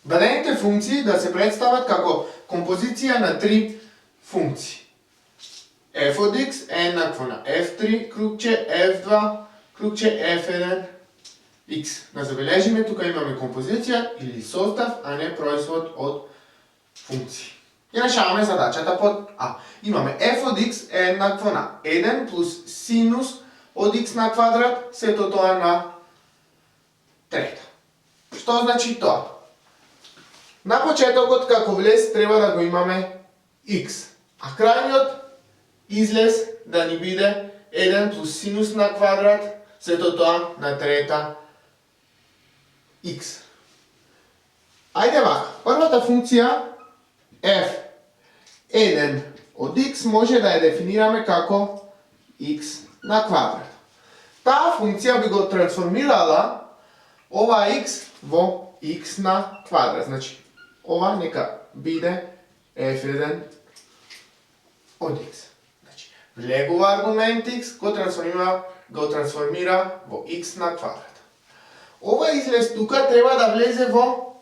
Дадените функции да се представят како композиција на три функции. f od x е еднакво на f3 крugче f2 крugче f1 x. Да забележиме, тука имаме композиција или состав, а не производ од функции. И решаваме задачата под А. Имаме f od x е еднакво на 1 плюс синус од x на квадрат, сето тоа на трета. Што значи тоа? На почетокот како влез треба да го имаме x, а крајниот излез да ни биде 1 плюс синус на квадрат, сето тоа на трета x. Ајде вака, првата функција f1 од x може да ја дефинираме како x на квадрат. Таа функција би го трансформирала ова x во x на квадрат. Значи, ова нека биде f1 од x. Значи, влегува аргумент x, го трансформира во x на квадрат. Ова излез тука треба да влезе во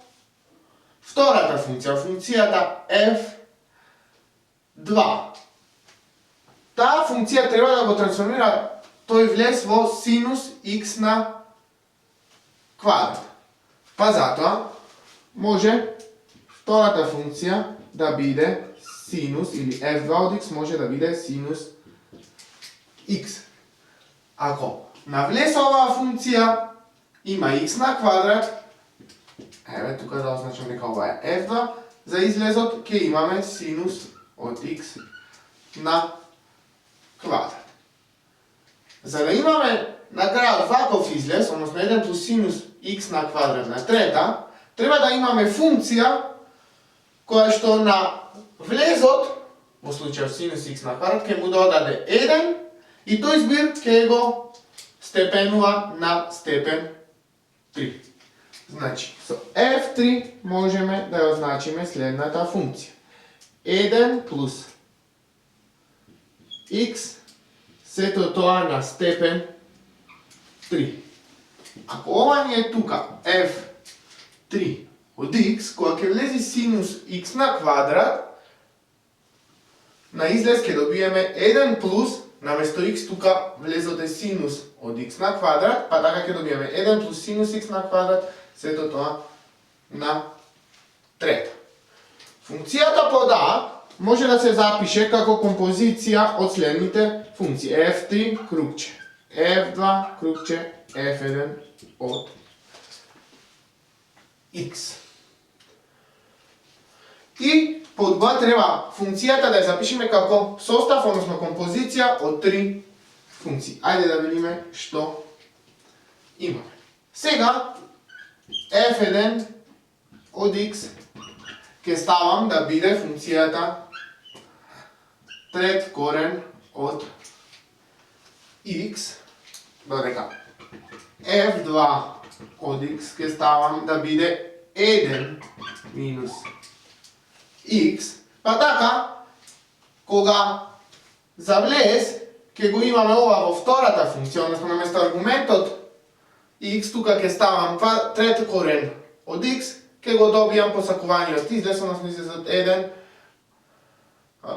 втората функција, функцијата f2. Таа функција треба да го трансформира тој влез во синус x на квадрат. Па затоа може втората функција да биде синус, или f2 од x може да биде синус x. Ако навлез оваа функција има x на квадрат, еве тука да означам дека ова е f2, за излезот ќе имаме синус од x на квадрат. За да имаме на крајот ваков излез, односно 1 плюс синус x на квадрат на трета, треба да имаме функција која што на влезот, во случајот синус x на квадрат, ќе му додаде 1 и тој збир ќе го степенува на степен 3. Значи, со f3 можеме да ја означиме следната функција. 1 плюс x сето тоа на степен 3. Ако ова ни е тука f3 од x, кога ќе влези синус x на квадрат, на излез ќе добиеме 1 плюс, наместо x тука влезот е синус од x на квадрат, па така ќе добиеме 1 плюс синус x на квадрат, сето тоа на трета. Функцијата под А може да се запише како композиција од следните функции. f3 крugче, f2 крugче, f1 од x. И под Б треба функцијата да ја запишеме како состав, односно композиција од три функции. Ајде да видиме што имаме. Сега f1 од x ќе ставам да биде функцијата трет корен од x, додека f2 од x ќе ставам да биде 1 минус x, па така, кога завлез, ќе го имаме ова во втората функција, односно наместо аргументот x, тука ќе ставам трет корен од x, ќе го добијам посакуваниот излез, односно излезот 1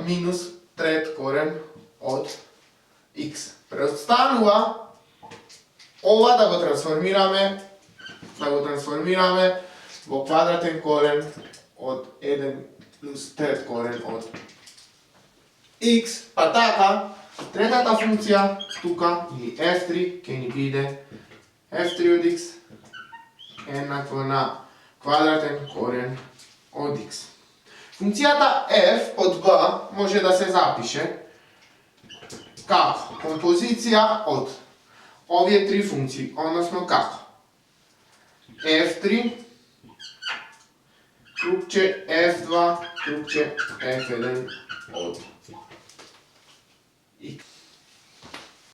минус трет корен од x. Преостанува ова да го трансформираме во квадратен корен од 1 плюс трет корен од x, па така, третата функција тука, или f3, ќе ни биде f3 од x еднакво на квадратен корен од x. Функцијата f под b може да се запише како композиција од овие три функции, односно како f3 крugче f2 крugче f1 од x.